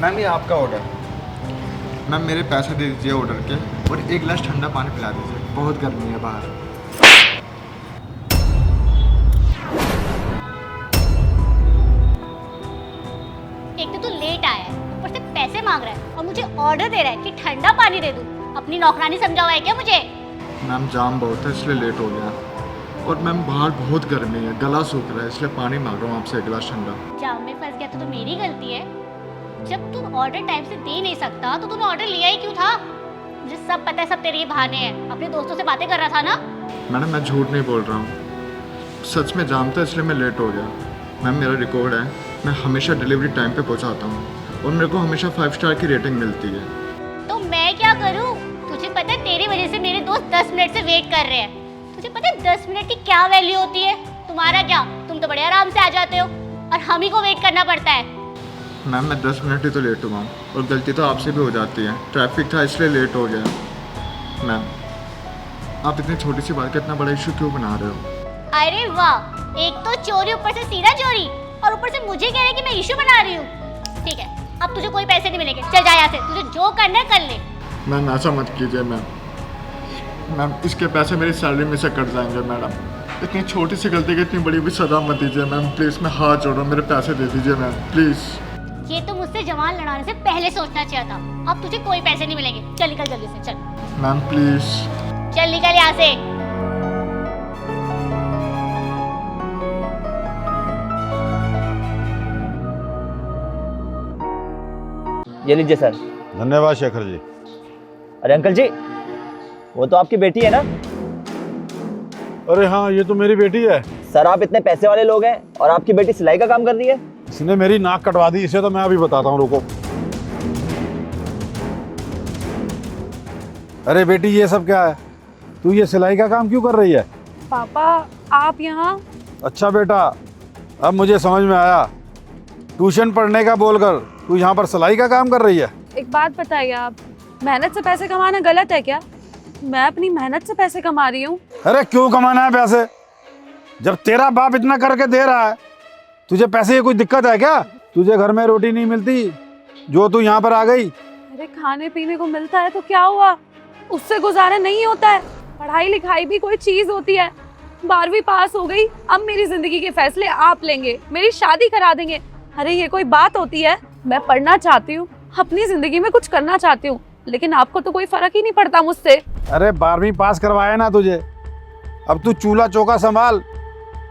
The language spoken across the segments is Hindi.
मैम ये आपका ऑर्डर। मैम मेरे पैसे दे दीजिए ऑर्डर के और एक गिलास ठंडा पानी पिला दीजिए, बहुत गर्मी है बाहर। एक तो तू लेट आया है, ऊपर से पैसे मांग रहा है और मुझे ऑर्डर दे रहा है कि ठंडा पानी दे दूं। अपनी नौकरानी समझा हुआ है क्या मुझे? मैम जाम बहुत है इसलिए लेट हो गया, और मैम बाहर बहुत गर्मी है, गला सूख रहा है, इसलिए पानी मांग रहा हूँ आपसे एक गिलास ठंडा। जाम में फंस गया तो मेरी गलती है। जब तू ऑर्डर टाइम से दे नहीं सकता तो तूने ऑर्डर लिया ही क्यों था? मुझे सब पता है, सब तेरे ये बहाने हैं। अपने दोस्तों से बातें कर रहा था ना? मैडम मैं झूठ नहीं बोल रहा हूँ, सच में जाम था इसलिए मैं लेट हो गया। मैम मेरा रिकॉर्ड है, मैं हमेशा डिलीवरी टाइम पे पहुँचाता हूँ और मेरे को हमेशा 5 स्टार की रेटिंग मिलती है। तो मैं क्या करूँ? तुझे पता है तेरी वजह से मेरे दोस्त 10 मिनट से वेट कर रहे हैं। तुझे पता है 10 मिनट की क्या वैल्यू होती है? तुम्हारा क्या, तुम तो बड़े आराम से आ जाते हो और हम ही को वेट करना पड़ता है। मैम मैं 10 मिनट ही तो लेट हुआ हूँ और गलती तो आपसे भी हो जाती है, ट्रैफिक था इसलिए लेट हो गया। मैम आप इतनी छोटी सी बात का इतना बड़ा इशू क्यों बना रहे हो? अरे वाह, एक तो चोरी, ऊपर से सीधा चोरी, और ऊपर से मुझे कह रहे कि मैं इशू बना रही हूँ। ठीक है, अब तुझे कोई पैसे नहीं मिलेंगे, चल जा यहाँ से। तुझे जो करना है कर ले। मैम ऐसा मत कीजिए मैम, इसके पैसे मेरी सैलरी में से कट जाएंगे मैडम। इतनी छोटी सी गलती की इतनी बड़ी भी सजा मत दीजिए मैम, प्लीज़। मैं हाथ जोड़ रहा हूँ, मेरे पैसे दे दीजिए मैम, प्लीज़। ये तो मुझसे जवान लड़ाने से पहले सोचना चाहिए था। अब तुझे कोई पैसे नहीं मिलेंगे, चल निकल जल्दी से, चल। Ma'am please. चल निकल यहाँ से। ये लीजिए सर। धन्यवाद शेखर जी। अरे अंकल जी, वो तो आपकी बेटी है ना? अरे हाँ, ये तो मेरी बेटी है। सर आप इतने पैसे वाले लोग हैं और आपकी बेटी सिलाई का काम कर रही है? इसने मेरी नाक कटवा दी, इसे तो मैं अभी बताता हूँ, रुको। अरे बेटी ये सब क्या है? तू ये सिलाई का काम क्यों कर रही है? पापा आप यहाँ? अच्छा बेटा, अब मुझे समझ में आया। ट्यूशन पढ़ने का बोलकर तू यहाँ पर सिलाई का काम कर रही है। एक बात बताइए, आप मेहनत से पैसे कमाना गलत है क्या? मैं अपनी मेहनत से पैसे कमा रही हूँ। अरे क्यों कमाना है पैसे? जब तेरा बाप इतना करके दे रहा है, तुझे पैसे की कोई दिक्कत है क्या? तुझे घर में रोटी नहीं मिलती जो तू यहाँ पर आ गई? अरे खाने पीने को मिलता है तो क्या हुआ, उससे गुजारा नहीं होता है। पढ़ाई लिखाई भी कोई चीज होती है। 12वीं पास हो गई, अब मेरी जिंदगी के फैसले आप लेंगे, मेरी शादी करा देंगे। अरे ये कोई बात होती है? मैं पढ़ना चाहती हूँ, अपनी जिंदगी में कुछ करना चाहती हूँ, लेकिन आपको तो कोई फर्क ही नहीं पड़ता मुझसे। अरे 12वीं पास करवाया ना तुझे, अब तू चूल्हा चौका संभाल।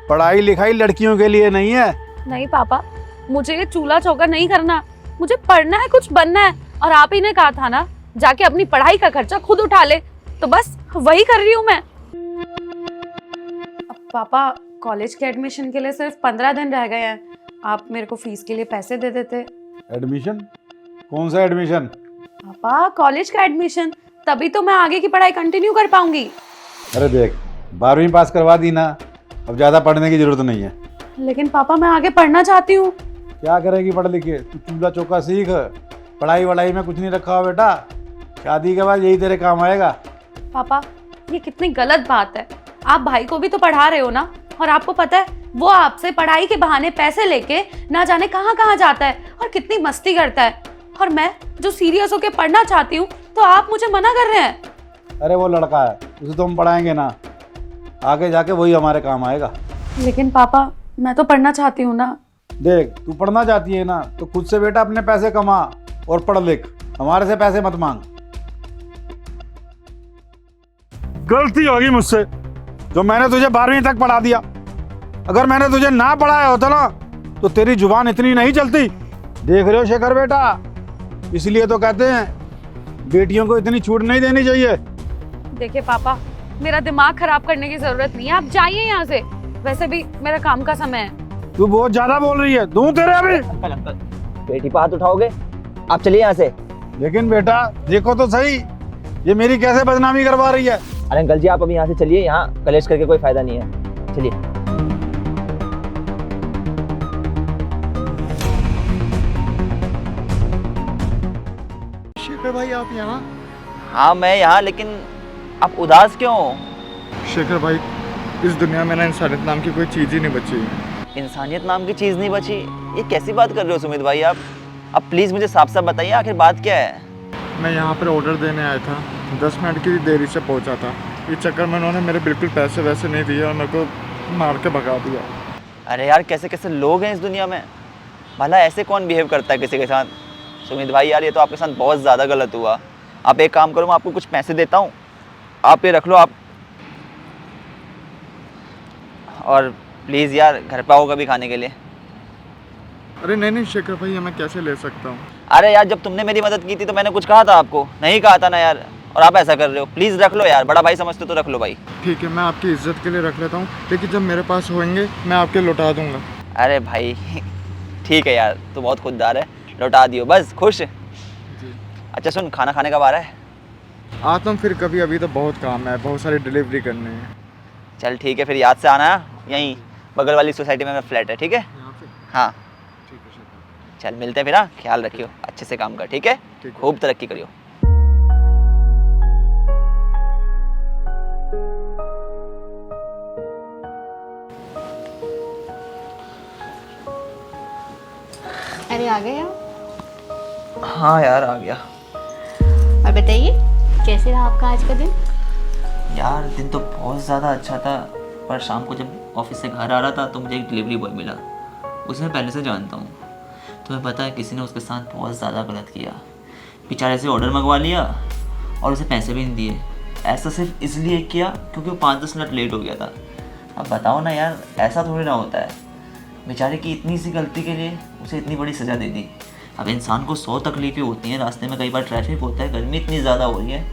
पढ़ाई लिखाई लड़कियों के लिए नहीं है। नहीं पापा, मुझे ये चूल्हा चौका नहीं करना, मुझे पढ़ना है, कुछ बनना है। और आप ही ने कहा था ना जाके अपनी पढ़ाई का खर्चा खुद उठा ले, तो बस वही कर रही हूँ मैं। अब पापा कॉलेज के एडमिशन के लिए सिर्फ 15 दिन रह गए हैं, आप मेरे को फीस के लिए पैसे दे देते। एडमिशन? कौन सा एडमिशन? पापा कॉलेज का एडमिशन, तभी तो मैं आगे की पढ़ाई कंटिन्यू कर पाऊंगी। अरे देख, 12वीं पास करवा दी ना, अब ज़्यादा पढ़ने की जरूरत नहीं है। लेकिन पापा मैं आगे पढ़ना चाहती हूँ। क्या करेगी पढ़ लिख के? तू चूल्हा चौका सीख, पढ़ाई वढ़ाई में कुछ नहीं रखा हुआ बेटा, शादी के बाद यही तेरे काम आएगा। पापा ये कितनी गलत बात है, आप भाई को भी तो पढ़ा रहे हो ना, और आपको पता है वो आपसे पढ़ाई के बहाने पैसे लेके ना जाने कहाँ कहाँ जाता है और कितनी मस्ती करता है, और मैं जो सीरियस होके पढ़ना चाहती हूँ तो आप मुझे मना कर रहे हैं। अरे वो लड़का है, उसे तो हम पढ़ाएंगे ना, आगे जाके वही हमारे काम आएगा। लेकिन पापा मैं तो पढ़ना चाहती हूँ ना। देख, तू पढ़ना चाहती है ना तो खुद से बेटा अपने पैसे कमा और पढ़ लिख, हमारे से पैसे मत मांग। गलती होगी मुझसे जो मैंने तुझे 12वीं तक पढ़ा दिया। अगर मैंने तुझे ना पढ़ाया होता ना तो तेरी जुबान इतनी नहीं चलती। देख रहे हो शेखर बेटा, इसलिए तो कहते हैं बेटियों को इतनी छूट नहीं देनी चाहिए। देखिए पापा, मेरा दिमाग खराब करने की जरूरत नहीं है, आप जाइए यहाँ से, वैसे भी मेरा काम का समय है। तू बहुत ज्यादा बोल रही है, दूं तेरे अभी। अंकल अंकल, बेटी पे हाथ उठाओगे? आप चलिए यहाँ से। लेकिन बेटा देखो तो सही, ये मेरी कैसे बदनामी करवा रही है। अरे अंकल जी आप अभी यहाँ से चलिए, यहाँ कलेश करके कोई फायदा नहीं है, चलिए। शेखर भाई आप यहाँ? हाँ मैं यहाँ, लेकिन आप उदास क्यों हो? शेखर भाई इस दुनिया में ना इंसानियत नाम की कोई चीज़ ही नहीं बची। इंसानियत नाम की चीज़ नहीं बची? ये कैसी बात कर रहे हो सुमित भाई आप? अब प्लीज़ मुझे साफ साफ बताइए आखिर बात क्या है। मैं यहाँ पर ऑर्डर देने आया था, 10 मिनट की देरी से पहुँचा था। इस चक्कर में उन्होंने मेरे बिल्कुल पैसे वैसे नहीं दिए और मेरे को मार के भगा दिया। अरे यार कैसे कैसे लोग हैं इस दुनिया में, भला ऐसे कौन बिहेव करता है किसी के साथ। सुमित भाई यार ये तो आपके साथ बहुत ज़्यादा गलत हुआ। आप एक काम करो, मैं आपको कुछ पैसे देता हूँ, आप ये रख लो आप, और प्लीज़ यार घर पे आओ कभी खाने के लिए। अरे नहीं शेखर भाई, ये मैं कैसे ले सकता हूँ? अरे यार जब तुमने मेरी मदद की थी तो मैंने कुछ कहा था आपको? नहीं कहा था ना यार, और आप ऐसा कर रहे हो। प्लीज़ रख लो यार, बड़ा भाई समझते हो तो रख लो भाई। ठीक है, मैं आपकी इज्जत के लिए रख लेता हूँ, लेकिन जब मेरे पास होंगे मैं आपके लौटा दूंगा। अरे भाई ठीक है यार, तू बहुत खुददार है, लौटा दियो बस, खुश। अच्छा सुन, खाना खाने कब आ रहा है? आता हूँ फिर कभी, अभी तो बहुत काम है, बहुत सारी डिलीवरी करनी है। चल ठीक है, फिर याद से आना, यहीं बगल वाली सोसाइटी में मेरा फ्लैट है, ठीक है? यहाँ पे हाँ ठीक है शेखर। चल मिलते हैं फिर। हाँ ख्याल रखियो, अच्छे से काम कर, ठीक है? ठीक है। खूब तरक्की करियो। अरे आ गए आप? हाँ यार आ गया। और बताइए कैसे रहा आपका आज का दिन? यार दिन तो बहुत ज़्यादा अच्छा था, पर शाम को जब ऑफिस से घर आ रहा था तो मुझे एक डिलीवरी बॉय मिला। उसे मैं पहले से जानता हूँ। तुम्हें पता है किसी ने उसके साथ बहुत ज़्यादा गलत किया। बेचारे से ऑर्डर मंगवा लिया और उसे पैसे भी नहीं दिए। ऐसा सिर्फ इसलिए किया क्योंकि वो 5-10 मिनट लेट हो गया था। अब बताओ ना यार, ऐसा थोड़ी ना होता है। बेचारे की इतनी सी गलती के लिए उसे इतनी बड़ी सज़ा दे दी। अब इंसान को 100 तकलीफ़ें होती हैं, रास्ते में कई बार ट्रैफिक होता है, गर्मी इतनी ज़्यादा हो रही है,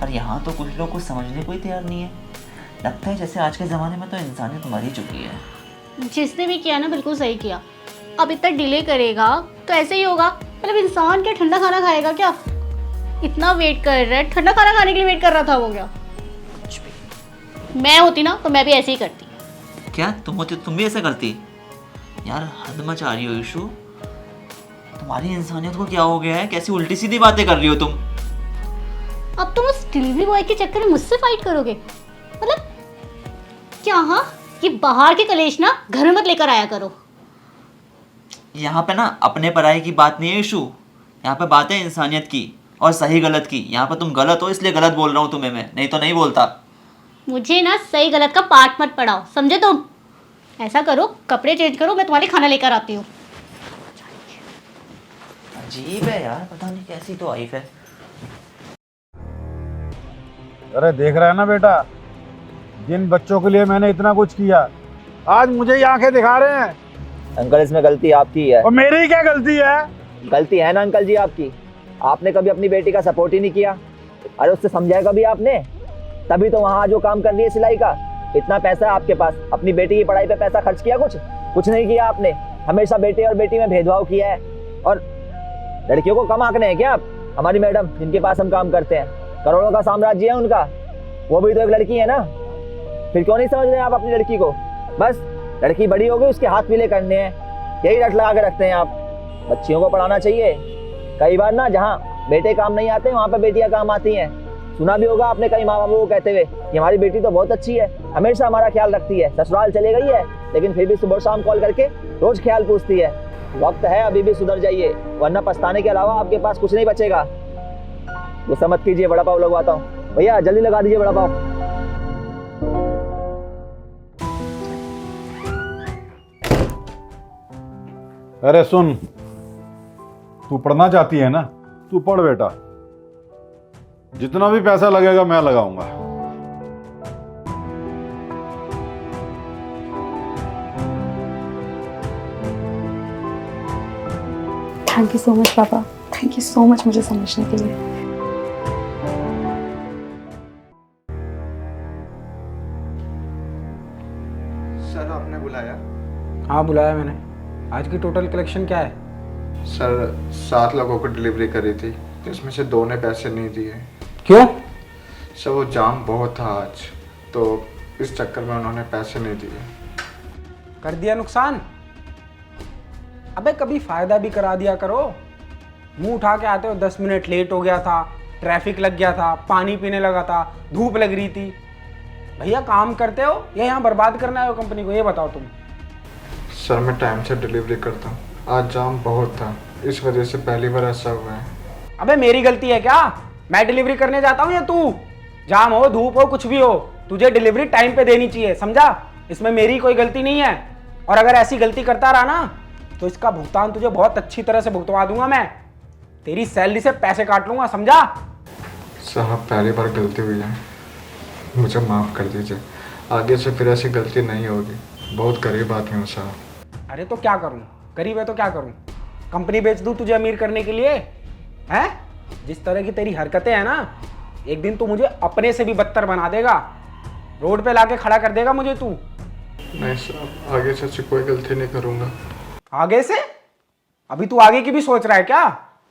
पर यहाँ तो कुछ लोग कुछ समझने को ही तैयार नहीं है। लगता है जैसे आज के ज़माने में तो इंसानियत मर ही चुकी है। जिसने भी किया ना बिल्कुल सही किया। अब इतना डिले करेगा तो ऐसे ही होगा। मतलब इंसान क्या ठंडा खाना खाएगा क्या? इतना वेट कर रहा है, ठंडा खाना खाने के लिए वेट कर रहा था वो क्या? मैं होती ना तो मैं भी ऐसे ही करती। क्या तुम होती तुम भी ऐसा करती? यार हद मचा रही हो ईशु, तुम्हारी इंसानियत को क्या हो गया है? कैसी उल्टी सीधी बातें कर रही हो तुम? अब तुम उस डिलीवरी बॉय के चक्कर में मुझसे फाइट करोगे? मतलब क्या? हाँ, ये बाहर के कलेश ना घर में मत लेकर आया करो। यहाँ पे ना अपने पराये की बात नहीं है ईशु, यहाँ पे बात है इंसानियत की और सही गलत की। यहाँ पे तुम गलत हो इसलिए गलत बोल रहा हूँ तुम्हें मैं, नहीं तो नहीं बोलता। मुझे ना सही गलत का पाठ मत पढ़ाओ, समझे तुम? ऐसा करो, कपड़े चेंज करो, मैं तुम्हारे खाना लेकर आती हूँ। अजीब है यार, पता नहीं कैसी तो वाइफ है। अरे देख रहा है ना बेटा, जिन बच्चों के लिए मैंने इतना कुछ किया, आज मुझे ही आंखें दिखा रहे हैं। अंकल इसमें गलती आपकी है। और मेरी क्या गलती है? गलती है ना अंकल जी आपकी, आपने कभी अपनी बेटी का सपोर्ट ही नहीं किया। अरे उससे समझाया कभी आपने? तभी तो वहाँ जो काम कर रही है सिलाई का, इतना पैसा है आपके पास, अपनी बेटी की पढ़ाई पे पैसा खर्च किया? कुछ नहीं किया आपने। हमेशा बेटे और बेटी में भेदभाव किया है। और लड़कियों को कम आंकने हैं क्या आप? हमारी मैडम जिनके पास हम काम करते हैं, करोड़ों का साम्राज्य है उनका, वो भी तो एक लड़की है ना। फिर क्यों नहीं समझ रहे आप अपनी लड़की को? बस लड़की बड़ी हो गई, उसके हाथ पीले करने हैं, यही रट लगा के रखते हैं आप। बच्चियों को पढ़ाना चाहिए। कई बार ना जहाँ बेटे काम नहीं आते वहाँ पर बेटियाँ काम आती हैं। सुना भी होगा आपने कई माँ बापों को कहते हुए कि हमारी बेटी तो बहुत अच्छी है, हमेशा हमारा ख्याल रखती है, ससुराल चले गई है लेकिन फिर भी सुबह शाम कॉल करके रोज ख्याल पूछती है। वक्त है, अभी भी सुधर जाइए, वरना पछताने के अलावा आपके पास कुछ नहीं बचेगा। गुस्सा मत कीजिए, बड़ा पाव लगवाता हूँ। भैया जल्दी लगा दीजिए बड़ा पाव। अरे सुन, तू पढ़ना चाहती है ना, तू पढ़ बेटा, जितना भी पैसा लगेगा मैं लगाऊंगा। थैंक यू सो मच पापा, थैंक यू सो मच मुझे समझने के लिए। सर आपने बुलाया? हाँ बुलाया मैंने। आज की टोटल कलेक्शन क्या है? सर 7 लोगों को डिलीवरी करी थी, तो इसमें से 2 ने पैसे नहीं दिए। क्यों? सर वो जाम बहुत था आज, तो इस चक्कर में उन्होंने पैसे नहीं दिए। कर दिया नुकसान? अबे कभी फायदा भी करा दिया करो। मुंह उठा के आते हो, 10 मिनट लेट हो गया था, ट्रैफिक लग गया था, पानी पीने लगा था, धूप लग रही थी। भैया काम करते हो या यहाँ बर्बाद करना है कंपनी को, ये बताओ तुम। सर मैं टाइम से डिलीवरी करता हूँ, आज जाम बहुत था इस वजह से पहली बार ऐसा हुआ है। अबे मेरी गलती है क्या? मैं डिलीवरी करने जाता हूँ या तू? जाम हो, धूप हो, कुछ भी हो, तुझे डिलीवरी टाइम पे देनी चाहिए, समझा? इसमें मेरी कोई गलती नहीं है। और अगर ऐसी गलती करता रहा ना तो इसका भुगतान तुझे बहुत अच्छी तरह से भुगतवा दूंगा मैं। तेरी सैलरी से पैसे काट लूंगा, समझा? साहब पहली बार गलती हुई है, मुझे माफ़ कर दीजिए। आगे से फिर ऐसी गलती नहीं होगी। बहुत गरीब आदमी हूँ साहब। अरे तो क्या करूं? गरीब है तो क्या करूं? कंपनी बेच दूं तुझे अमीर करने के लिए? हैं? जिस तरह की तेरी हरकतें हैं ना, एक दिन तू मुझे अपने से भी बदतर बना देगा। रोड पे लाके खड़ा कर देगा मुझे तू। नहीं साहब, आगे से ऐसी कोई गलती नहीं करूँगा। आगे से? अभी तू आगे की भी सोच रहा है क्या?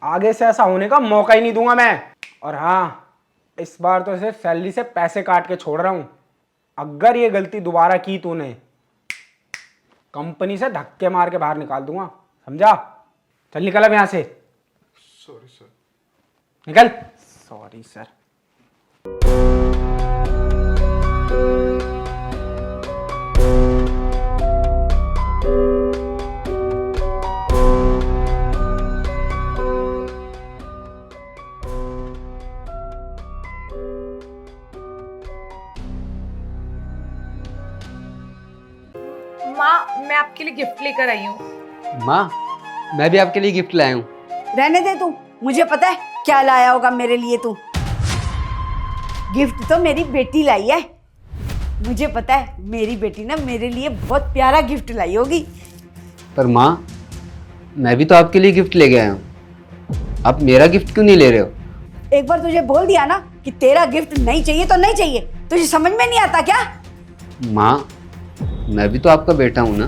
आगे से ऐसा होने का मौका ही नहीं दूंगा मैं। और हाँ, इस बार तो सिर्फ सैलरी से पैसे काट के छोड़ रहा हूं। अगर ये गलती दोबारा की तूने, कंपनी से धक्के मार के बाहर निकाल दूंगा, समझा? चल निकल अब यहां से। Sorry sir. निकल। Sorry sir. माँ, मैं आपके लिए गिफ्ट लेकर आई हूँ। माँ, मैं भी आपके लिए गिफ्ट लाया हूँ। रहने दे तू, मुझे पता है क्या लाया होगा मेरे लिए तू। गिफ्ट तो मेरी बेटी लाई है। मुझे पता है मेरी बेटी ना मेरे लिए बहुत प्यारा गिफ्ट लाई होगी। पर माँ, मैं भी तो आपके लिए गिफ्ट लेके आया हूँ। आप मेरा गिफ्ट क्यों नहीं ले रहे हो? एक बार तुझे बोल दिया ना कि तेरा गिफ्ट नहीं चाहिए तो नहीं चाहिए। तुझे समझ में नहीं आता क्या? माँ, मैं भी तो आपका बेटा हूँ ना,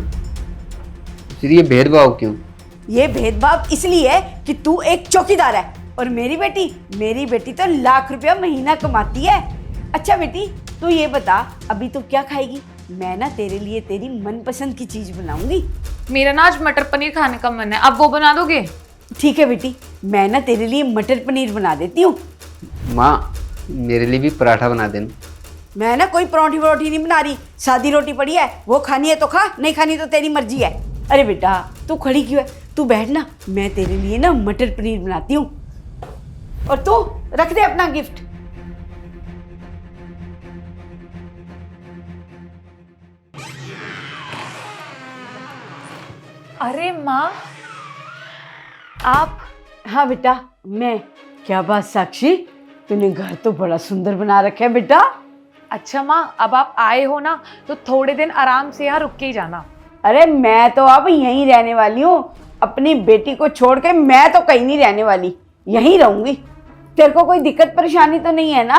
फिर ये भेदभाव क्यों? ये भेदभाव इसलिए है कि तू एक चौकीदार है और मेरी बेटी तो लाख रुपया महीना कमाती है। अच्छा बेटी, तू ये बता अभी तू क्या खाएगी? मैं ना तेरे लिए तेरी मनपसंद की चीज बनाऊंगी। मेरा ना आज मटर पनीर खाने का मन है, आप वो बना दोगे? ठीक है बेटी, मैं ना तेरे लिए मटर पनीर बना देती हूँ। माँ, मेरे लिए भी पराठा बना देना। मैं ना कोई परोठी वरोठी नहीं बना रही, सादी रोटी पड़ी है, वो खानी है तो खा, नहीं खानी तो तेरी मर्जी है। अरे बेटा तू खड़ी क्यों है? तू बैठ ना, मैं तेरे लिए ना मटर पनीर बनाती हूँ। और तू रख दे अपना गिफ्ट। अरे माँ, आप? हाँ बेटा मैं। क्या बात साक्षी, तूने घर तो बड़ा सुंदर बना रखा है बेटा। अच्छा माँ, अब आप आए हो ना तो थोड़े दिन आराम से यहाँ रुक के ही जाना। अरे मैं तो अब यहीं रहने वाली हूँ। अपनी बेटी को छोड़ के मैं तो कहीं नहीं रहने वाली, यहीं रहूंगी। तेरे को कोई दिक्कत परेशानी तो नहीं है ना?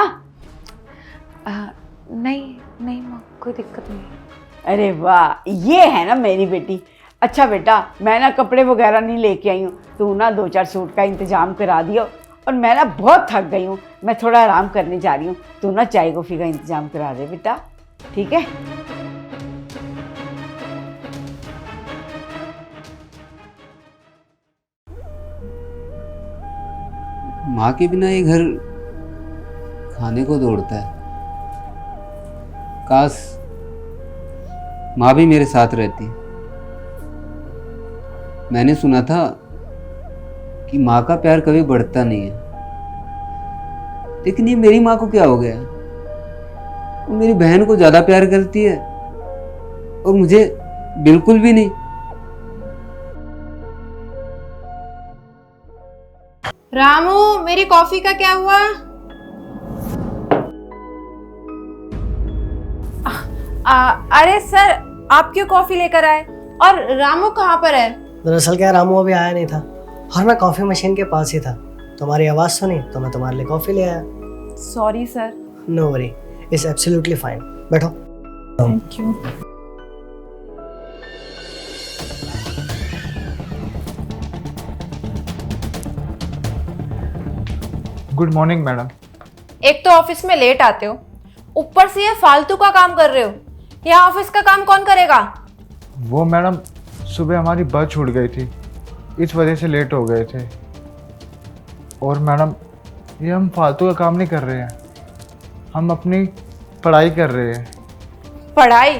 नहीं नहीं माँ, कोई दिक्कत नहीं। अरे वाह, ये है ना मेरी बेटी। अच्छा बेटा, मैं ना कपड़े वगैरह नहीं लेके आई हूँ, तू ना 2-4 सूट का इंतजाम करा दियो। और मैं ना बहुत थक गई हूँ, मैं थोड़ा आराम करने जा रही हूँ। तू ना चाय कॉफ़ी का इंतजाम करा दे बेटा, ठीक है? माँ के बिना ये घर खाने को दौड़ता है। काश माँ भी मेरे साथ रहती। मैंने सुना था कि माँ का प्यार कभी बढ़ता नहीं है, लेकिन ये मेरी माँ को क्या हो गया? वो मेरी बहन को ज़्यादा प्यार करती है और मुझे बिल्कुल भी नहीं। रामू, मेरी कॉफी का क्या हुआ? अरे सर, आप क्यों कॉफी लेकर आए? और रामू कहाँ पर है? दरअसल क्या, रामू अभी आया नहीं था और मैं कॉफ़ी मशीन के पास ही था। तुम्हारी आवाज़ सुनी तो मैं तुम्हारे लिए कॉफ़ी ले आया। Sorry sir. No worry, it's absolutely fine. बैठो। Thank you. Good morning madam. एक तो ऑफिस में लेट आते हो, ऊपर से ये फालतू का काम कर रहे हो। यहाँ ऑफिस का काम कौन करेगा? वो मैडम सुबह हमारी बस छूट गई थी, इस वजह से लेट हो गए थे। और मैडम ये हम फालतू का काम नहीं कर रहे हैं, हम अपनी पढ़ाई कर रहे हैं। पढ़ाई?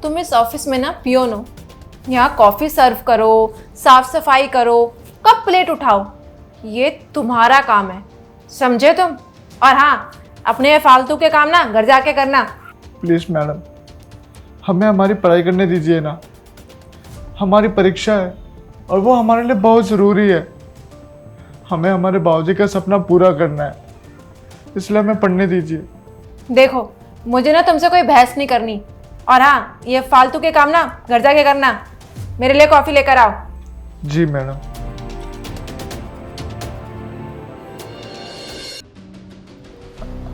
तुम इस ऑफिस में ना पियोन हो। यहाँ कॉफ़ी सर्व करो, साफ सफाई करो, कब प्लेट उठाओ, ये तुम्हारा काम है, समझे तुम? और हाँ, अपने फालतू के काम ना घर जाके करना। प्लीज़ मैडम, हमें हमारी पढ़ाई करने दीजिए ना। हमारी परीक्षा है और वो हमारे लिए बहुत ज़रूरी है। हमें हमारे बाबूजी का सपना पूरा करना है, इसलिए हमें पढ़ने दीजिए। देखो, मुझे ना तुमसे कोई बहस नहीं करनी। और हाँ, ये फालतू के काम ना घर जाके करना। मेरे लिए कॉफ़ी लेकर आओ। जी मैडम।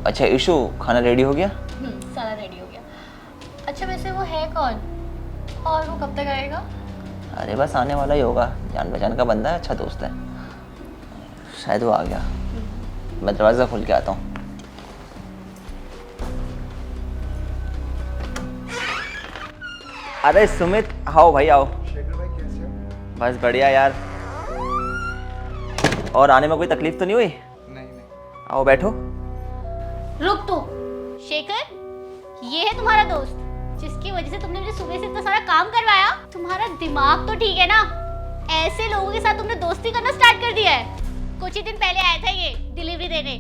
अच्छा इशू, खाना रेडी हो गया? सारा रेडी हो गया। अच्छा वैसे वो है कौन और वो कब तक आएगा? अरे बस आने वाला ही होगा, जान पहचान का बंदा है, अच्छा दोस्त है, शायद वो आ गया। मैं दरवाज़ा खोल के आता हूँ। अरे सुमित, आओ भाई आओ। शेखर भाई कैसे हो? बस बढ़िया यार। और आने में कोई तकलीफ तो नहीं हुई? नहीं। आओ बैठो। रुक तू। शेखर, ये है तुम्हारा दोस्त जिसकी वजह से तुमने मुझे सुबह से इतना सारा काम करवाया? तुम्हारा दिमाग तो ठीक है ना? ऐसे लोगों के साथ तुमने दोस्ती करना स्टार्ट कर दिया है। कुछ ही दिन पहले आया था ये डिलीवरी देने,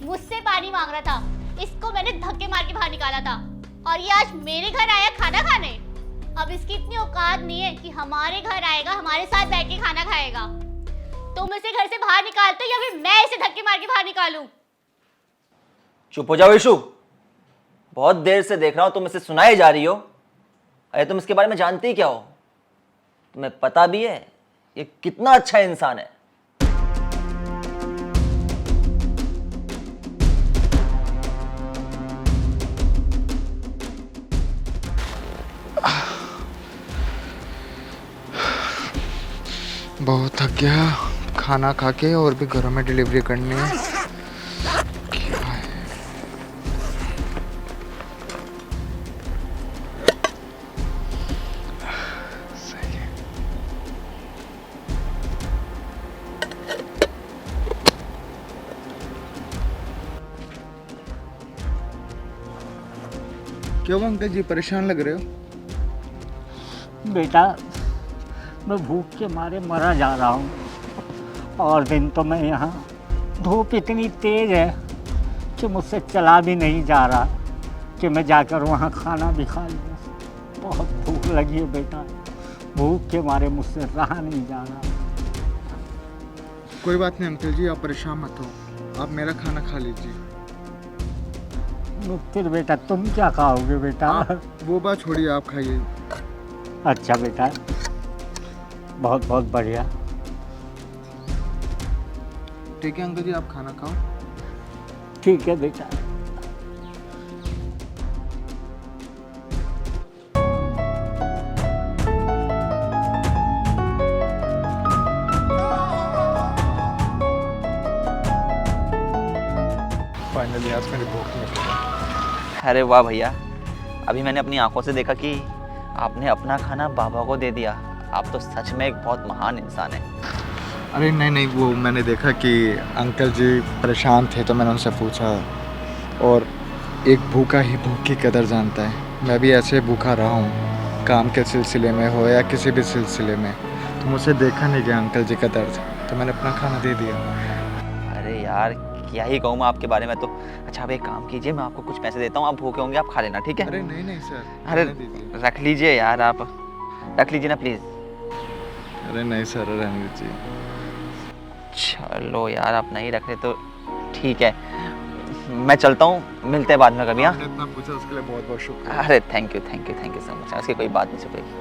मुझसे पानी मांग रहा था, इसको मैंने धक्के मार के बाहर निकाला था, और ये आज मेरे घर आया खाना खाने। अब इसकी इतनी औकात नहीं है कि हमारे घर आएगा, हमारे साथ बैठ के खाना खाएगा। तुम इसे घर से बाहर निकालते हो या फिर मैं इसे धक्के मार के बाहर निकालूं? चुप हो जाओ इशू, बहुत देर से देख रहा हूं तुम इसे सुनाई जा रही हो। अरे तुम इसके बारे में जानती ही क्या हो? तुम्हें पता भी है ये कितना अच्छा इंसान है? बहुत थक गया खाना खा के, और भी घरों में डिलीवरी करनी है। क्या है? सही है। क्यों अंकल जी परेशान लग रहे हो? बेटा, मैं भूख के मारे मरा जा रहा हूँ, और दिन तो मैं यहाँ, धूप इतनी तेज है कि मुझसे चला भी नहीं जा रहा कि मैं जाकर वहाँ खाना भी खा लूँ। बहुत भूख लगी है बेटा, भूख के मारे मुझसे रहा नहीं जा रहा। कोई बात नहीं अंकल जी, आप परेशान मत हो, आप मेरा खाना खा लीजिए। फिर बेटा तुम क्या खाओगे बेटा? वो बात छोड़िए, आप खाइए। अच्छा बेटा, बहुत बहुत बढ़िया। ठीक है अंकल जी, आप खाना खाओ। ठीक है बेटा। फाइनली आज मेरी भूख निकल गई। अरे वाह भैया, अभी मैंने अपनी आंखों से देखा कि आपने अपना खाना बाबा को दे दिया। आप तो सच में एक बहुत महान इंसान हैं। अरे नहीं, वो मैंने देखा कि अंकल जी परेशान थे तो मैंने उनसे पूछा, और एक भूखा ही भूख की कदर जानता है। मैं भी ऐसे भूखा रहा हूँ, काम के सिलसिले में हो या किसी भी सिलसिले में, तो मुझसे देखा नहीं गया अंकल जी का दर्द, तो मैंने अपना खाना दे दिया। अरे यार क्या ही कहूँ मैं आपके बारे में तो। अच्छा आप एक काम कीजिए, मैं आपको कुछ पैसे देता हूँ, आप भूखे होंगे आप खा लेना, ठीक है? अरे नहीं सर, अरे रख लीजिए यार, आप रख लीजिए ना प्लीज़। अरे नहीं सर, रहने दीजिए। चलो यार, आप नहीं रख रहे तो ठीक है, मैं चलता हूँ, मिलते हैं बाद में कभी। हाँ इतना पूछा उसके लिए बहुत बहुत शुक्रिया। अरे थैंक यू सो मच, इसकी कोई बात नहीं छुपेगी।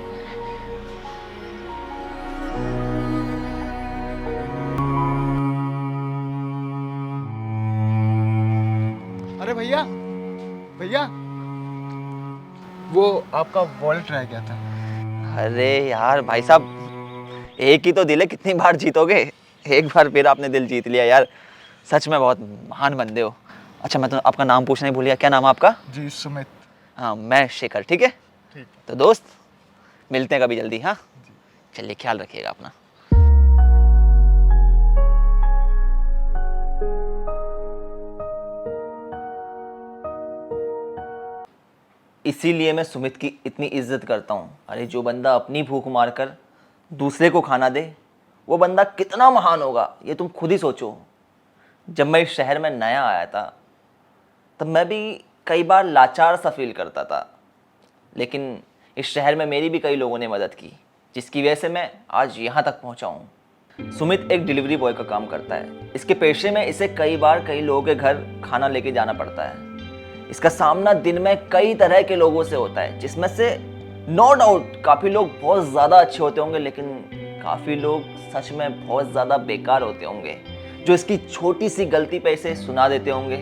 अरे भैया, वो आपका वॉलेट रह गया था। अरे यार भाई साहब, एक ही तो दिल है, कितनी बार जीतोगे? एक बार फिर आपने दिल जीत लिया यार, सच में बहुत महान बंदे हो। अच्छा मैं तो आपका नाम पूछना ही भूल गया, क्या नाम है आपका? जी सुमित। हाँ मैं शेखर, ठीक है? ठीक। तो दोस्त मिलते हैं कभी जल्दी। हाँ चलिए, ख्याल रखिएगा अपना। इसीलिए मैं सुमित की इतनी इज्जत करता हूँ। अरे जो बंदा अपनी भूख मारकर दूसरे को खाना दे, वो बंदा कितना महान होगा ये तुम खुद ही सोचो। जब मैं इस शहर में नया आया था तब मैं भी कई बार लाचार सा फील करता था, लेकिन इस शहर में मेरी भी कई लोगों ने मदद की, जिसकी वजह से मैं आज यहाँ तक पहुँचा हूँ। सुमित एक डिलीवरी बॉय का काम करता है। इसके पेशे में इसे कई बार कई लोगों के घर खाना लेके जाना पड़ता है। इसका सामना दिन में कई तरह के लोगों से होता है, जिसमें से नो डाउट काफ़ी लोग बहुत ज़्यादा अच्छे होते होंगे, लेकिन काफ़ी लोग सच में बहुत ज़्यादा बेकार होते होंगे, जो इसकी छोटी सी गलती पे इसे सुना देते होंगे,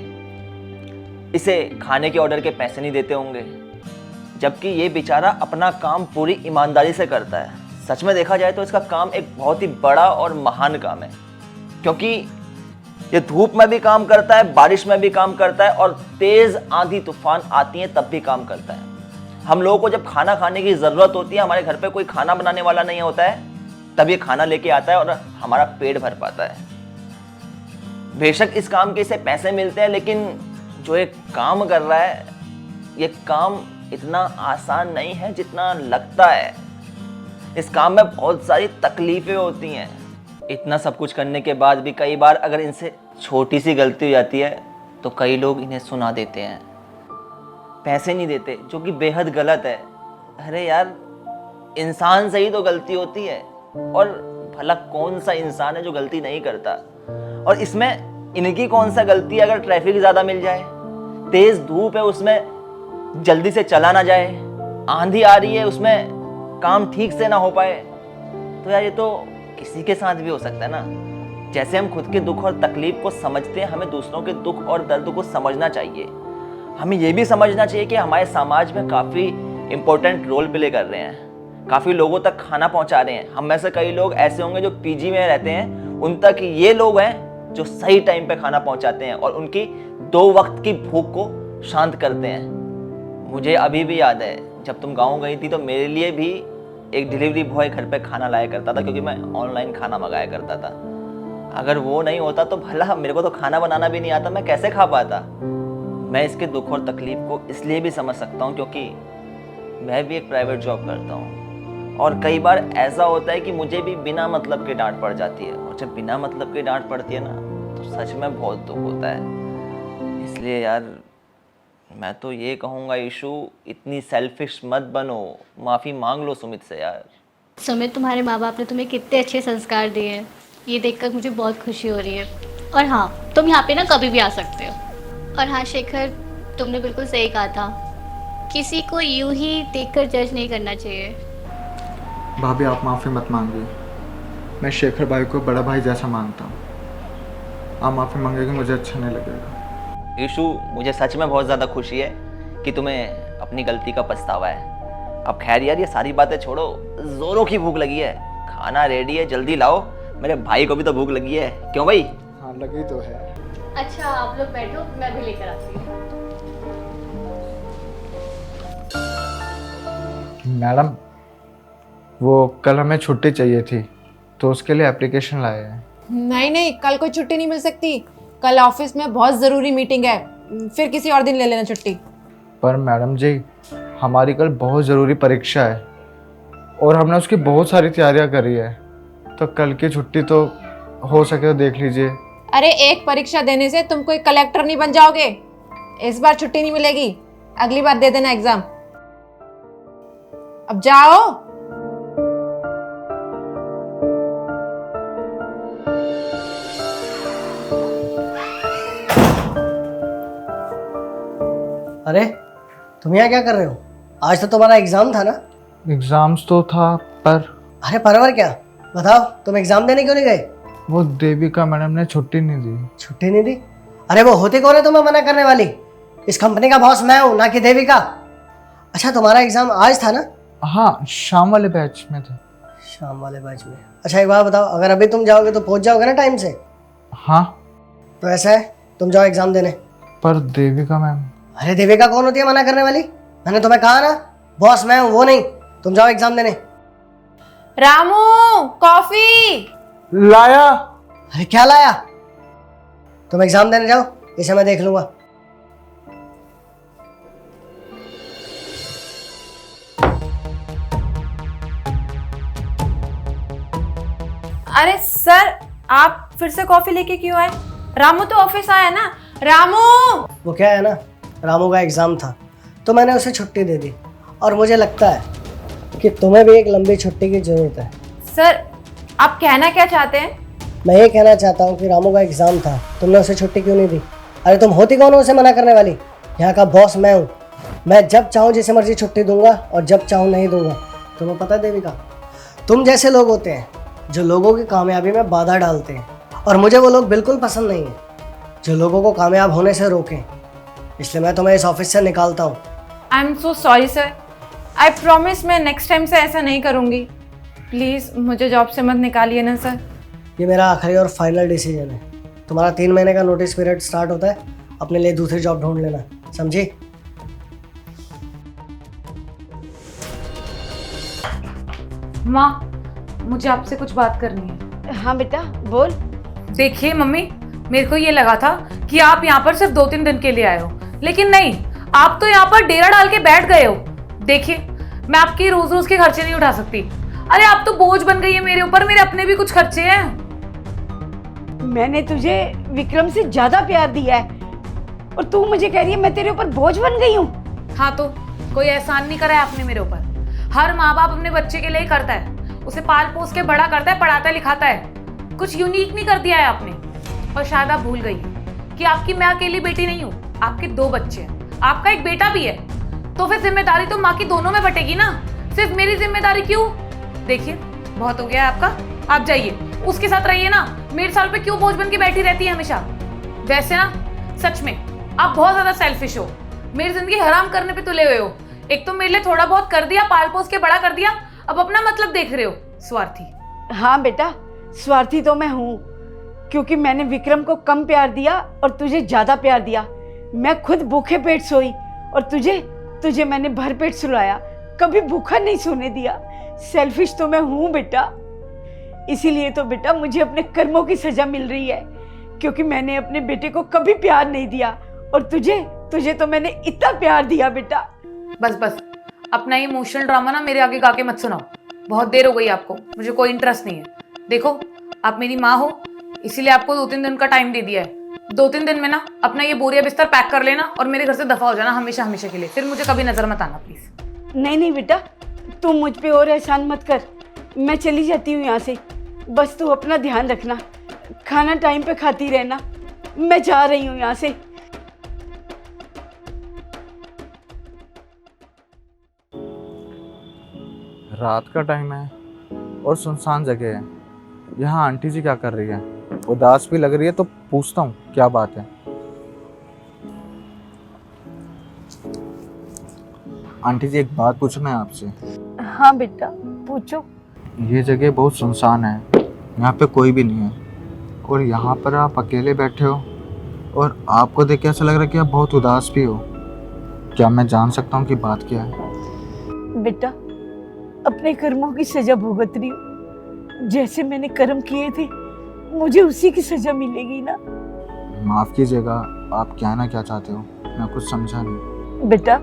इसे खाने के ऑर्डर के पैसे नहीं देते होंगे, जबकि ये बेचारा अपना काम पूरी ईमानदारी से करता है। सच में देखा जाए तो इसका काम एक बहुत ही बड़ा और महान काम है, क्योंकि ये धूप में भी काम करता है, बारिश में भी काम करता है और तेज़ आंधी तूफान आती है तब भी काम करता है। हम लोगों को जब खाना खाने की ज़रूरत होती है, हमारे घर पे कोई खाना बनाने वाला नहीं होता है, तब ये खाना लेके आता है और हमारा पेट भर पाता है। बेशक इस काम के इसे पैसे मिलते हैं, लेकिन जो ये काम कर रहा है, ये काम इतना आसान नहीं है जितना लगता है। इस काम में बहुत सारी तकलीफ़ें होती हैं। इतना सब कुछ करने के बाद भी कई बार अगर इनसे छोटी सी गलती हो जाती है तो कई लोग इन्हें सुना देते हैं, पैसे नहीं देते, जो कि बेहद गलत है। अरे यार, इंसान से ही तो गलती होती है, और भला कौन सा इंसान है जो गलती नहीं करता। और इसमें इनकी कौन सा गलती है अगर ट्रैफिक ज़्यादा मिल जाए, तेज़ धूप है उसमें जल्दी से चला ना जाए, आंधी आ रही है उसमें काम ठीक से ना हो पाए, तो यार ये तो किसी के साथ भी हो सकता है ना। जैसे हम खुद के दुख और तकलीफ को समझते हैं, हमें दूसरों के दुख और दर्द को समझना चाहिए। हमें ये भी समझना चाहिए कि हमारे समाज में काफ़ी इम्पोर्टेंट रोल प्ले कर रहे हैं, काफ़ी लोगों तक खाना पहुंचा रहे हैं। हम में से कई लोग ऐसे होंगे जो पीजी में रहते हैं, उन तक ये लोग हैं जो सही टाइम पे खाना पहुंचाते हैं और उनकी 2 वक्त की भूख को शांत करते हैं। मुझे अभी भी याद है जब तुम गाँव गई थी तो मेरे लिए भी एक डिलीवरी बॉय घर पे खाना लाया करता था, क्योंकि मैं ऑनलाइन खाना मंगाया करता था। अगर वो नहीं होता तो भला मेरे को तो खाना बनाना भी नहीं आता, मैं कैसे खा पाता। मैं इसके दुख और तकलीफ को इसलिए भी समझ सकता हूँ क्योंकि मैं भी एक प्राइवेट जॉब करता हूँ, और कई बार ऐसा होता है कि मुझे भी बिना मतलब के डांट पड़ जाती है, और जब बिना मतलब के डांट पड़ती है ना तो सच में बहुत दुख होता है। इसलिए यार मैं तो ये कहूँगा ईशु, इतनी सेल्फिश मत बनो, माफ़ी मांग लो सुमित से यार। सुमित, तुम्हारे माँ बाप ने तुम्हें कितने अच्छे संस्कार दिए हैं, ये देखकर मुझे बहुत खुशी हो रही है। और हाँ, तुम यहाँ पे ना कभी भी आ सकते हो। और हाँ शेखर, तुमने बिल्कुल सही कहा था, किसी को यूं ही देखकर जज नहीं करना चाहिए। भाभी आप माफ़ी मत मांगिए, मैं शेखर भाई को बड़ा भाई जैसा मानता हूँ। आप माफ़ी मांगेंगे मुझे अच्छा नहीं लगेगा। ईशु, मुझे सच में बहुत ज़्यादा खुशी है कि तुम्हें अपनी गलती का पछतावा है। अब खैर यार, ये सारी बातें छोड़ो, जोरों की भूख लगी है, खाना रेडी है, जल्दी लाओ, मेरे भाई को भी तो भूख लगी है। क्यों भाई? हाँ लगी तो है। अच्छा आप लोग बैठो, मैं भी लेकर आती हूँ। मैडम, वो कल हमें छुट्टी चाहिए थी तो उसके लिए एप्लीकेशन लाए हैं। नहीं नहीं, कल कोई छुट्टी नहीं मिल सकती। कल ऑफिस में बहुत ज़रूरी मीटिंग है, फिर किसी और दिन ले लेना छुट्टी। पर मैडम जी, हमारी कल बहुत ज़रूरी परीक्षा है और हमने उसकी बहुत सारी तैयारियां करी है, तो कल की छुट्टी तो हो सके तो देख लीजिए। अरे एक परीक्षा देने से तुम कोई कलेक्टर नहीं बन जाओगे। इस बार छुट्टी नहीं मिलेगी, अगली बार दे देना एग्जाम। अब जाओ। अरे तुम यहाँ क्या कर रहे हो? आज तो तुम्हारा एग्जाम था ना? एग्जाम्स तो था, पर अरे परवर क्या, बताओ तुम एग्जाम देने क्यों नहीं गए? वो देविका मैडम ने छुट्टी नहीं दी। छुट्टी नहीं दी? अरे वो होती कौन है तुम्हें मना करने वाली? इस कंपनी का बॉस मैं हूँ, ना कि देविका। अच्छा तुम्हारा एग्जाम आज था ना? हाँ, शाम वाले बैच में था। शाम वाले बैच में? अच्छा एक बात बताओ, अगर अभी तुम जाओगे तो पहुंच जाओगे ना टाइम से? हाँ। तो ऐसा है, तुम जाओ एग्जाम देने। पर देविका मैम। अरे देविका कौन होती है मना करने वाली? मैंने तुम्हें कहा ना, बॉस मैं हूँ, वो नहीं। तुम जाओ एग्जाम देने। रामू, कॉफी लाया। अरे क्या लाया? तुम एग्जाम देने जाओ, इसे मैं देख लूंगा। अरे सर, आप फिर से कॉफी लेके क्यों आए? रामू तो ऑफिस आया ना। रामू! वो क्या है ना, रामू का एग्ज़ाम था तो मैंने उसे छुट्टी दे दी, और मुझे लगता है कि तुम्हें भी एक लंबी छुट्टी की ज़रूरत है। सर, आप कहना क्या चाहते हैं? मैं ये कहना चाहता हूँ कि रामू का एग्ज़ाम था, तुमने उसे छुट्टी क्यों नहीं दी? अरे तुम होती कौन हो उसे मना करने वाली? यहाँ का बॉस मैं हूँ। मैं जब चाहूँ जिसे मर्जी छुट्टी दूंगा और जब चाहूँ नहीं दूंगा। तुम्हें पता है देविका, तुम जैसे लोग होते हैं जो लोगों की कामयाबी में बाधा डालते हैं, और मुझे वो लोग बिल्कुल पसंद नहीं है जो लोगों को कामयाब होने से रोकें। इसलिए मैं तुम्हें इस ऑफिस से निकालता हूँ। I am so sorry sir. I promise मैं नेक्स्ट टाइम से ऐसा नहीं करूँगी। प्लीज़ मुझे जॉब से मत निकालिए ना सर। ये मेरा आखिरी और फाइनल डिसीजन है। तुम्हारा 3 महीने का नोटिस पीरियड स्टार्ट होता है, अपने लिए दूसरी जॉब ढूंढ लेना, समझी? माँ, मुझे आपसे कुछ बात करनी है। हाँ बेटा बोल। देखिए मम्मी, मेरे को ये लगा था कि आप यहाँ पर सिर्फ 2-3 दिन के लिए आए हो, लेकिन नहीं, आप तो यहाँ पर डेरा डाल के बैठ गए हो। देखिए, मैं आपके रोज रोज के खर्चे नहीं उठा सकती। अरे आप तो बोझ बन गई है मेरे ऊपर, मेरे अपने भी कुछ खर्चे हैं। मैंने तुझे विक्रम से ज्यादा प्यार दिया है और तू मुझे कह रही है मैं तेरे ऊपर बोझ बन गई हूँ। हाँ तो कोई एहसान नहीं करा है आपने मेरे ऊपर। हर माँ बाप अपने बच्चे के लिए ही करता है, उसे पाल पोस के बड़ा करता है, पढ़ाता लिखाता है। कुछ यूनिक नहीं कर दिया है आपने। और शायद आप भूल गई हैं कि आपकी मैं अकेली बेटी नहीं हूँ, आपके 2 बच्चे हैं, आपका एक बेटा भी है। तो फिर जिम्मेदारी तो माँ की दोनों में बटेगी ना, सिर्फ मेरी जिम्मेदारी क्यों? देखिए, बहुत हो गया है आपका, आप जाइए, उसके साथ रहिए ना। मेरे साल पे क्यों बोझ बन के बैठी रहती है हमेशा? वैसे ना सच में आप बहुत ज्यादा सेल्फिश हो, मेरी जिंदगी हराम करने पे तुले हुए हो। एक तो मेरे लिए थोड़ा बहुत कर दिया, पाल पोस के बड़ा कर दिया, अब अपना मतलब देख रहे हो, स्वार्थी। हाँ बेटा, स्वार्थी तो मैं हूँ, क्योंकि मैंने विक्रम को कम प्यार दिया और तुझे ज्यादा प्यार दिया। मैं खुद भूखे पेट सोई और तुझे मैंने भर पेट सुलाया, कभी भूखा नहीं सोने दिया। सेल्फिश तो मैं हूँ बेटा। इसीलिए तो बेटा मुझे अपने कर्मों की सजा मिल रही है, क्योंकि मैंने अपने बेटे को कभी प्यार नहीं दिया, और तुझे तो मैंने इतना प्यार दिया बेटा। बस अपना ये इमोशनल ड्रामा ना मेरे आगे गा के मत सुनाओ, बहुत देर हो गई आपको, मुझे कोई इंटरेस्ट नहीं है। देखो, आप मेरी माँ हो, इसीलिए आपको 2-3 दिन का टाइम दे दिया है। 2-3 दिन में ना अपना ये बोरिया बिस्तर पैक कर लेना और मेरे घर से दफा हो जाना हमेशा हमेशा के लिए। फिर मुझे कभी नजर मत आना प्लीज। नहीं बेटा, तू मुझ पे और एहसान मत कर, मैं चली जाती हूँ यहाँ से। बस तू अपना ध्यान रखना, खाना टाइम पे खाती रहना। मैं जा रही हूँ यहाँ से। रात का टाइम है और सुनसान जगह है। यहाँ आंटी जी क्या कर रही है? उदास भी लग रही है, तो पूछता हूँ क्या बात है। आंटी जी, एक बात पूछूं मैं आपसे? हाँ बेटा पूछो। ये जगह बहुत सुनसान है, यहाँ पे कोई भी नहीं है, और यहाँ पर आप अकेले बैठे हो, और आपको देख के ऐसा लग रहा है कि आप बहुत उदास भी हो। क्या मैं जान सकता हूँ कि बात क्या है? बेटा, अपने कर्मों की सजा भुगत रही हूँ। जैसे मैंने कर्म किए थे मुझे उसी की सजा मिलेगी ना। माफ़ कीजिएगा, आप कहना क्या चाहते हो? मैं कुछ समझा नहीं। बेटा,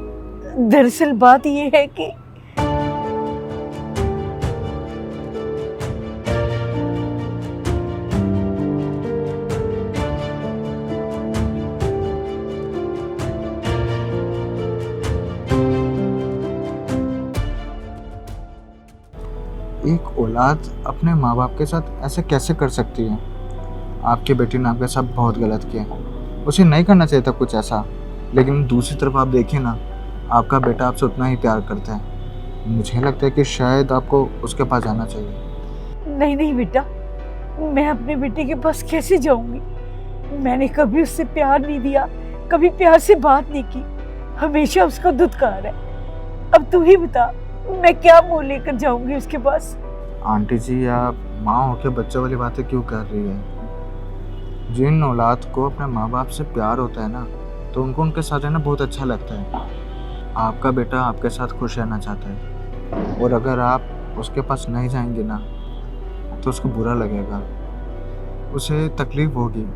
दरअसल बात ये है कि एक औलाद अपने माँ बाप के साथ ऐसे कैसे कर सकती है? आपकी बेटी ने आपके साथ बहुत गलत किया, उसे नहीं करना चाहिए था कुछ ऐसा। लेकिन दूसरी तरफ आप देखिए ना, आपका बेटा आपसे उतना ही प्यार करता है। मुझे लगता है कि शायद आपको उसके पास जाना चाहिए। नहीं बेटा, मैं अपने बेटे के पास कैसे जाऊंगी? मैंने कभी उससे प्यार नहीं दिया, कभी प्यार से बात नहीं की, हमेशा उसका दुत्कार है। अब तू ही बता, मैं क्या मुंह लेकर जाऊंगी उसके पास? आंटी जी, आप माँ होकर बच्चों वाली बातें क्यों कर रही है? जिन औलाद को अपने माँ बाप से प्यार होता है ना, तो उनको उनके साथ रहना बहुत अच्छा लगता है। आपका बेटा आपके साथ खुश रहना चाहता है, और अगर आप उसके पास नहीं जाएंगे ना, तो उसको बुरा लगेगा, उसे तकलीफ होगी।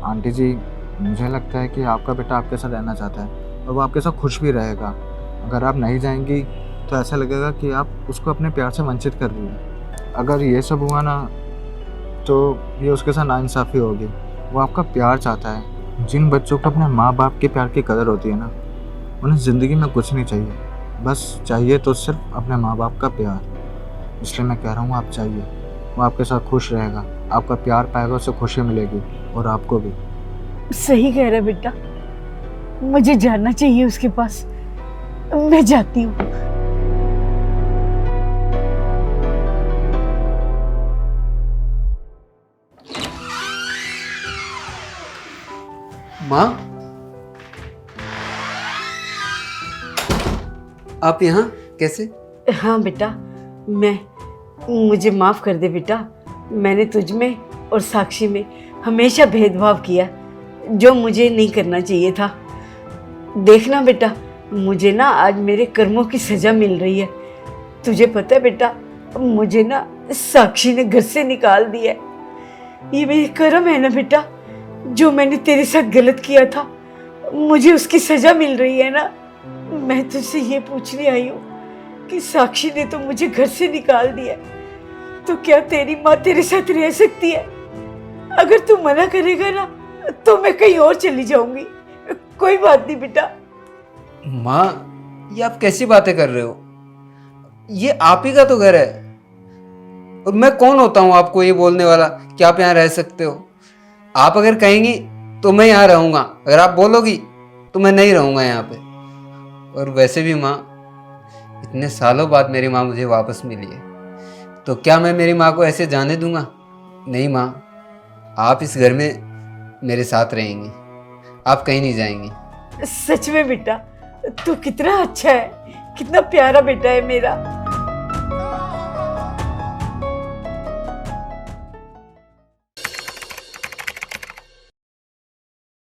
आंटी जी, मुझे लगता है कि आपका बेटा आपके साथ रहना चाहता है, और वो आपके साथ खुश भी रहेगा। अगर आप नहीं जाएंगी तो ऐसा लगेगा कि आप उसको अपने प्यार से वंचित कर रही हैं। अगर ये सब हुआ ना, तो ये उसके साथ नाइंसाफ़ी होगी। वो आपका प्यार चाहता है। जिन बच्चों को अपने माँ बाप के प्यार की कदर होती है ना, उन्हें ज़िंदगी में कुछ नहीं चाहिए, बस चाहिए तो सिर्फ अपने माँ बाप का प्यार। इसलिए मैं कह रहा हूँ आप चाहिए, वो आपके साथ खुश रहेगा, आपका प्यार पाएगा, उससे खुशी मिलेगी और आपको भी। सही कह रहा बेटा, मुझे जाना चाहिए उसके पास। मैं जाती हूँ। माँ, आप यहाँ कैसे? हाँ बेटा, मुझे माफ़ कर दे बेटा। मैंने तुझ में और साक्षी में हमेशा भेदभाव किया, जो मुझे नहीं करना चाहिए था। देखना बेटा, मुझे ना आज मेरे कर्मों की सज़ा मिल रही है। तुझे पता है बेटा, मुझे ना साक्षी ने घर से निकाल दिया है। ये मेरे कर्म है ना बेटा, जो मैंने तेरे साथ गलत किया था, मुझे उसकी सज़ा मिल रही है ना। मैं तुझसे ये पूछने आई हूँ कि साक्षी ने तो मुझे घर से निकाल दिया, तो क्या तेरी माँ तेरे साथ रह सकती है? अगर तू मना करेगा ना तो मैं कहीं और चली जाऊंगी। कोई बात नहीं बेटा। माँ, ये आप कैसी बातें कर रहे हो? ये आप ही का तो घर है, और मैं कौन होता हूँ आपको ये बोलने वाला कि आप यहाँ रह सकते हो? आप अगर कहेंगी तो मैं यहाँ रहूँगा, अगर आप बोलोगी तो मैं नहीं रहूँगा यहाँ पे। और वैसे भी माँ, इतने सालों बाद मेरी माँ मुझे वापस मिली है, तो क्या मैं मेरी माँ को ऐसे जाने दूंगा? नहीं माँ, आप इस घर में मेरे साथ रहेंगी, आप कहीं नहीं जाएंगी। सच में बेटा, तू कितना अच्छा है, कितना प्यारा बेटा है मेरा।